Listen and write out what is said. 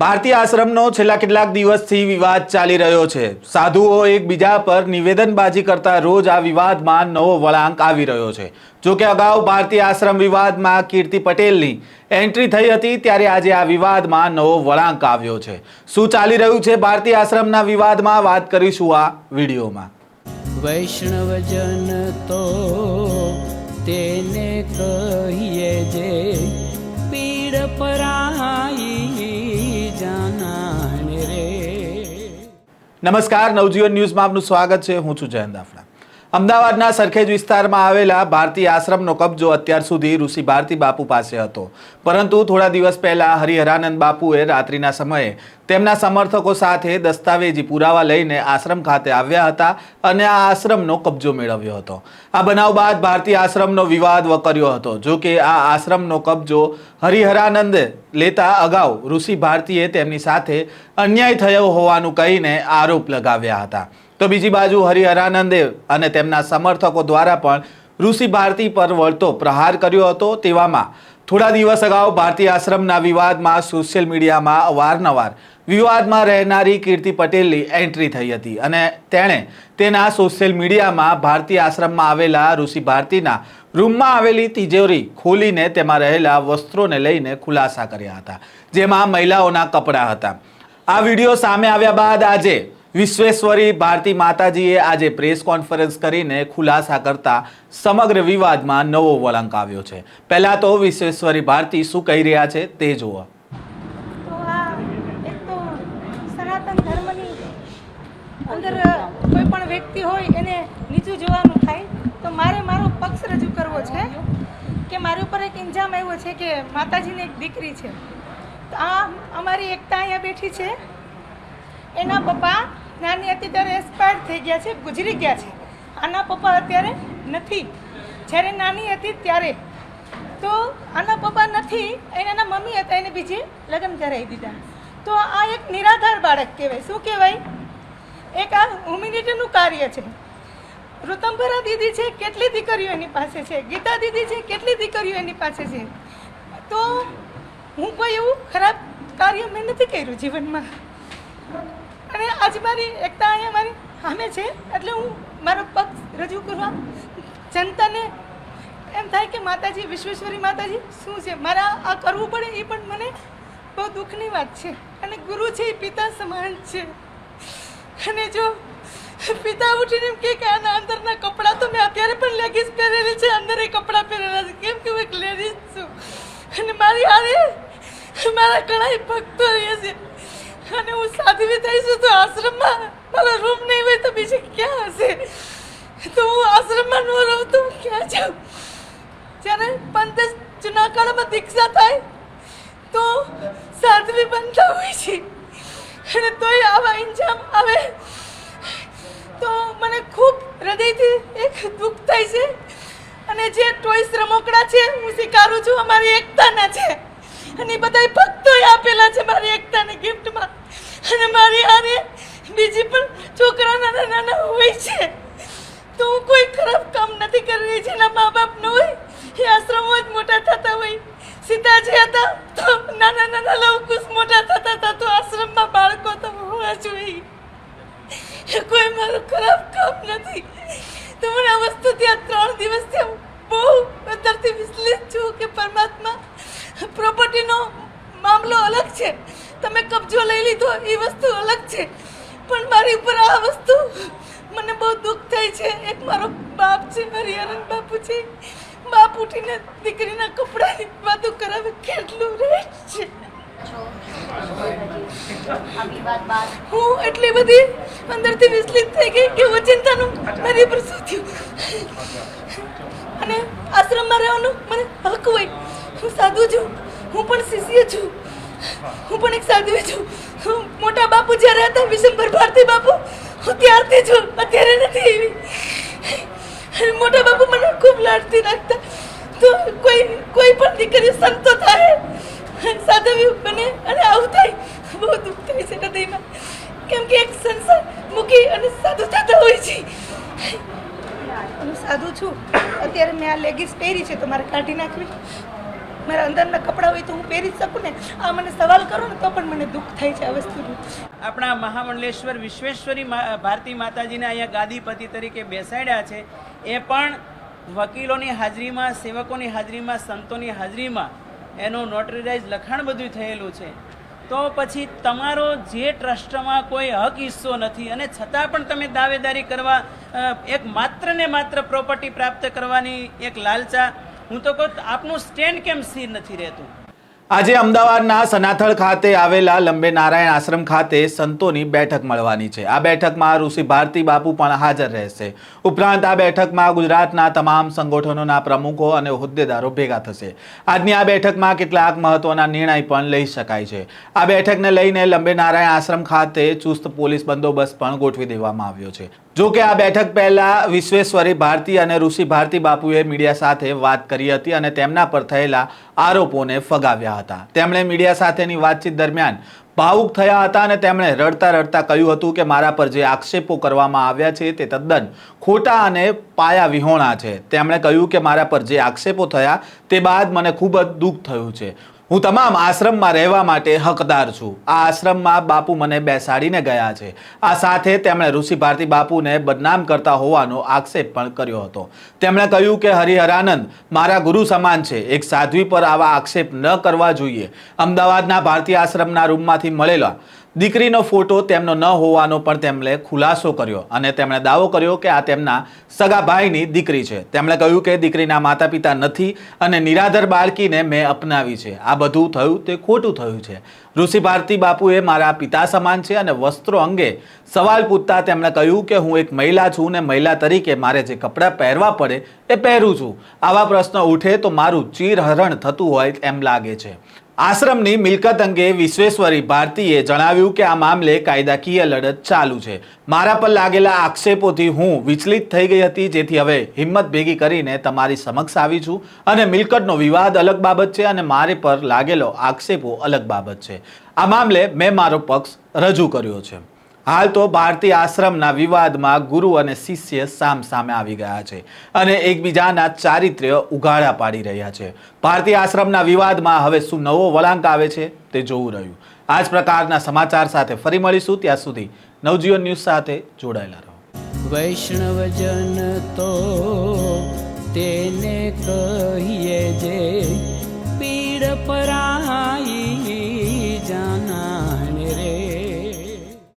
ભારતીય આશ્રમનો છેલ્લા કેટલાક દિવસથી વિવાદ ચાલી રહ્યો છે। સાધુઓ એકબીજા પર નિવેદનબાજી કરતા રોજ આ વિવાદમાં નવો વળાંક આવી રહ્યો છે। જો કે અગાઉ ભારતીય આશ્રમ વિવાદમાં કીર્તિ પટેલની એન્ટ્રી થઈ હતી, ત્યારે આજે આ વિવાદમાં નવો વળાંક આવ્યો છે। શું ચાલી રહ્યું છે ભારતીય આશ્રમના વિવાદમાં, વાત કરીશું આ વિડીયોમાં। વૈષ્ણવજન તો તેને કહીએ જે પીડ પરાઈ જાનાને રે। નમસ્કાર, નવજીવન ન્યૂઝમાં આપનું સ્વાગત છે। હું છું જયંત દાફડા। અમદાવાદના સરખેજ વિસ્તારમાં આવેલા ભારતીય આશ્રમનો કબજો અત્યાર સુધી ઋષિ ભારતી બાપુ પાસે હતો, પરંતુ થોડા દિવસ પહેલા હરિહરાનંદ બાપુએ રાત્રિના સમયે તેમના સમર્થકો સાથે દસ્તાવેજી પુરાવા લઈને આશ્રમ ખાતે આવ્યા હતા અને આ આશ્રમનો કબજો મેળવ્યો હતો। આ બનાવ બાદ ભારતીય આશ્રમનો વિવાદ વકર્યો હતો। જો કે આ આશ્રમનો કબજો હરિહરાનંદે લેતા અગાઉ ઋષિ ભારતીએ તેમની સાથે અન્યાય થયો હોવાનું કહીને આરોપ લગાવ્યા હતા। તો બીજી બાજુ હરિહરાનંદે અને તેમના સમર્થકો દ્વારા પણ ઋષિ ભારતી પર વળતો પ્રહાર કર્યો હતો। તેવામાં થોડા દિવસ અગાઉ ભારતીય આશ્રમના વિવાદમાં સોશિયલ મીડિયામાં અવારનવાર વિવાદમાં રહેનારી કીર્તિ પટેલની એન્ટ્રી થઈ હતી અને તેણે તેના સોશિયલ મીડિયામાં ભારતીય આશ્રમમાં આવેલા ઋષિ ભારતીના રૂમમાં આવેલી તિજોરી ખોલીને તેમાં રહેલા વસ્ત્રોને લઈને ખુલાસા કર્યા હતા, જેમાં મહિલાઓના કપડાં હતા। આ વિડીયો સામે આવ્યા બાદ આજે વિશ્વેશ્વરી ભારતી માતાજીએ આજે પ્રેસ કોન્ફરન્સ કરીને ખુલાસા કરતા સમગ્ર વિવાદમાં નવો વળાંક આવ્યો છે। પહેલા તો વિશ્વેશ્વરી ભારતી શું કહી રહ્યા છે તે જુઓ। તો આ એક તો સનાતન ધર્મની અંદર કોઈ પણ વ્યક્તિ હોય એને નીચું જોવાનું થાય, તો મારે મારો પક્ષ રજૂ કરવો છે કે મારી ઉપર એક ઇલ્ઝામ આવ્યો છે કે માતાજીની એક દીકરી છે। તો આ અમારી એકતા અહીંયા બેઠી છે, એના પપ્પા નાની હતી ત્યારે એક્સપાયર થઈ ગયા છે, ગુજરી ગયા છે। આના પપ્પા અત્યારે નથી, જ્યારે નાની હતી ત્યારે તો આના પપ્પા નથી, એના મમ્મી હતા, એને બીજે લગ્ન કરાવી દીધા। તો આ એક નિરાધાર બાળક કહેવાય। શું કહેવાય? એક આ હ્યુમેનિટીનું કાર્ય છે। ઋતંભરા દીદી છે, કેટલી દીકરીઓ એની પાસે છે, ગીતા દીદી છે, કેટલી દીકરીઓ એની પાસે છે। તો હું કોઈ એવું ખરાબ કાર્ય મેં નથી કર્યું જીવનમાં, અને આજે મારી એકતા અહીંયા મારી સામે છે, એટલે હું મારો પક્ષ રજૂ કરવા જનતાને એમ થાય કે માતાજી વિશ્વેશ્વરી માતાજી શું છે, મારા આ કરવું પડે એ પણ મને બહુ દુઃખની વાત છે। અને ગુરુ છે એ પિતા સમાન છે, અને જો પિતા ઉઠીને એમ કે આના અંદરના કપડાં તો મેં અત્યારે પણ લેગીસ પહેરેલી છે, અંદર એ કપડાં પહેરેલા છે, કેમ કે હું એક લેડીઝ છું અને મારી હારે મારા ઘણા ભક્તો રહે છે, અને હું સાધ્વી થઈશું તો આશ્રમમાં મારો રૂમ નહીં હોય તો બીજે ક્યાં હશે? તો હું આશ્રમમાં ન રહું તો હું ક્યાં જાઉં? જ્યારે પંતે જૂના કાળમાં દીક્ષા થાય તો સાધ્વી બનતા હોય છે, અને તોય આવા ઇન્જામ આવે તો મને ખૂબ હૃદયથી એક દુઃખ થાય છે। અને જે ટોયસ રમકડા છે હું સ્વીકારું છું, અમારી એકતાના છે, અને બધાય ભક્તોએ આપેલા છે મારી એકતાને ગિફ્ટમાં, અને મારી આને બીજી પણ છોકરા નાના નાના હોય છે। તો હું કોઈ ખરાબ કામ નથી કરી રહી, જેના મા બાપ ન હોય એ આશ્રમો જ મોટા થતા હોય। સીતાજી હતા તો નાના નાના લવકુશ મોટા થતા હતા, તો આશ્રમમાં બાળકો તો હોવા જોઈએ, કોઈ મારું ખરાબ કામ નથી। તો મને આ વસ્તુ ત્યાં 3 દિવસથી બહુ અંદરથી વિચલિત છું કે પરમાત્મા, પ્રોપર્ટીનો મામલો અલગ છે, તમે કબજો લઈ લીધો એ વસ્તુ અલગ છે, પણ મારી ઉપર આ વસ્તુ મને બહુ દુઃખ થાય છે। એક મારો બાપ છે, હરિહરન બાપુ છે, બાપ ઉઠીને દીકરીના કપડાની વાતો કરાવે, કેટલું રેટ છે। હું એટલી બધી અંદરથી વિચલિત થઈ ગઈ કે ઓચિંતાનું મારી ઉપર શું થયું। અને આશ્રમમાં રહેવાનું મને હક હોય, હું સાધુ છું, હું પણ શિષ્ય છું, હું પણ એક સાધ્વી છું। મોટા બાપુ જ્યારે હતા વિશંભર ભારતી બાપુ, હું ત્યારથી છું, અત્યારે નથી એવી। મોટા બાપુ મને ખૂબ લાડથી રાખતા, તો કોઈ પણ દીકરી સંતો થાય, સાધવી બને, અને આવું થાય બહુ દુઃખ થાય છે હૃદયમાં, કેમ કે એક સંસાર મૂકી અને સાધુ થતા હોય છે। હું સાધુ છું, અત્યારે મેં આ લેગીસ પહેરી છે તો મારે કાઢી નાખવી। મારા અંદરના કપડાં હોય તો હું પહેરી જ શકું ને. આ મને સવાલ કરો ને તો પણ મને દુઃખ થાય છે આ વસ્તુનું. આપણા મહામંડલેશ્વર વિશ્વેશ્વરી ભારતી માતાજીને અહીંયા ગાદીપતિ તરીકે બેસાડ્યા છે. એ પણ વકીલોની હાજરીમાં, સેવકોની હાજરીમાં, સંતોની હાજરીમાં એનું નોટરીરાઇઝ લખાણ બધું થયેલું છે. તો પછી તમારો જે ટ્રસ્ટમાં કોઈ હક હિસ્સો નથી અને છતાં પણ તમે દાવેદારી કરવા એક માત્ર ને માત્ર પ્રોપર્ટી પ્રાપ્ત કરવાની એક લાલચા, હું તો કહું આપનું સ્ટેન્ડ કેમ સ્થિર નથી રહેતું? આજે અમદાવાદના સનાથલ ખાતે આવેલા લંબે નારાયણ આશ્રમ ખાતે સંતોની બેઠક મળવાની છે. આ બેઠકમાં ઋષિ ભારતી બાપુ પણ હાજર રહેશે. ઉપરાંત આ બેઠકમાં ગુજરાતના તમામ સંગઠનોના પ્રમુખો અને હોદ્દેદારો ભેગા થશે. આજની આ બેઠકમાં કેટલાક મહત્વના નિર્ણય પણ લઈ શકાય છે. આ બેઠકને લઈને લંબે નારાયણ આશ્રમ ખાતે ચુસ્ત પોલીસ બંદોબસ્ત પણ ગોઠવી દેવામાં આવ્યો છે. જો કે આ બેઠક પહેલા વિશ્વેશ્વરી ભારતી અને ઋષિ ભારતી બાપુએ મીડિયા સાથે વાત કરી હતી અને તેમના પર થયેલા આરોપોને ફગાવ્યા હતા. તેમણે મીડિયા સાથેની વાતચીત દરમિયાન ભાવુક થયા હતા અને તેમણે રડતા રડતા કહ્યું હતું કે મારા પર જે આક્ષેપો કરવામાં આવ્યા છે તે તદ્દન ખોટા અને પાયા વિહોણા છે. તેમણે કહ્યું કે મારા પર જે આક્ષેપો થયા તે બાદ મને ખૂબ જ દુઃખ થયું છે. હું તમામ આશ્રમમાં રહેવા માટે હકદાર છું. આ આશ્રમમાં બાપુ મને બેસાડીને ગયા છે. આ સાથે તેમણે ઋષિ ભારતી બાપુને બદનામ કરતા હોવાનો આક્ષેપ પણ કર્યો હતો. તેમણે કહ્યું કે હરિહરાનંદ મારા ગુરુ સમાન છે. એક સાધ્વી પર આવા આક્ષેપ ન કરવા જોઈએ. અમદાવાદના ભારતીય આશ્રમના રૂમમાંથી મળેલા દીકરીનો ફોટો તેમનો ન હોવાનો પણ તેમણે ખુલાસો કર્યો અને તેમણે દાવો કર્યો કે આ તેમના સગા ભાઈની દીકરી છે. તેમણે કહ્યું કે દીકરીના માતા પિતા નથી અને નિરાધાર બાળકીને મેં અપનાવી છે. આ બધું થયું તે ખોટું થયું છે. ઋષિ ભારતી બાપુએ મારા પિતા સમાન છે અને વસ્ત્રો અંગે સવાલ પૂછતા તેમણે કહ્યું કે હું એક મહિલા છું ને મહિલા તરીકે મારે જે કપડાં પહેરવા પડે એ પહેરું છું. આવા પ્રશ્ન ઉઠે તો મારું ચીરહરણ થતું હોય એમ લાગે છે. આશ્રમની મિલકત અંગે વિશ્વેશ્વરી ભારતીએ જણાવ્યું કે આ મામલે કાયદાકીય લડત ચાલુ છે. મારા પર લાગેલા આક્ષેપોથી હું વિચલિત થઈ ગઈ હતી, જેથી હવે હિંમત ભેગી કરીને તમારી સમક્ષ આવી છું અને મિલકતનો વિવાદ અલગ બાબત છે અને મારે પર લાગેલો આક્ષેપો અલગ બાબત છે. આ મામલે મેં મારો પક્ષ રજૂ કર્યો છે. હાલ તો ભારતીય આશ્રમના વિવાદમાં ગુરુ અને શિષ્ય સામસામે આવી ગયા છે અને એકબીજાના ચારિત્ર્ય ઉઘાડા પાડી રહ્યા છે. ભારતીય આશ્રમના વિવાદમાં હવે શું નવો વળાંક આવે છે તે જોવું રહ્યું. આ જ પ્રકારના સમાચાર સાથે ફરી મળીશું. ત્યાં સુધી નવજીવન ન્યૂઝ સાથે જોડાયેલા રહો. વૈષ્ણવજન તો તેને કહીએ જે પીડ પરાઈ.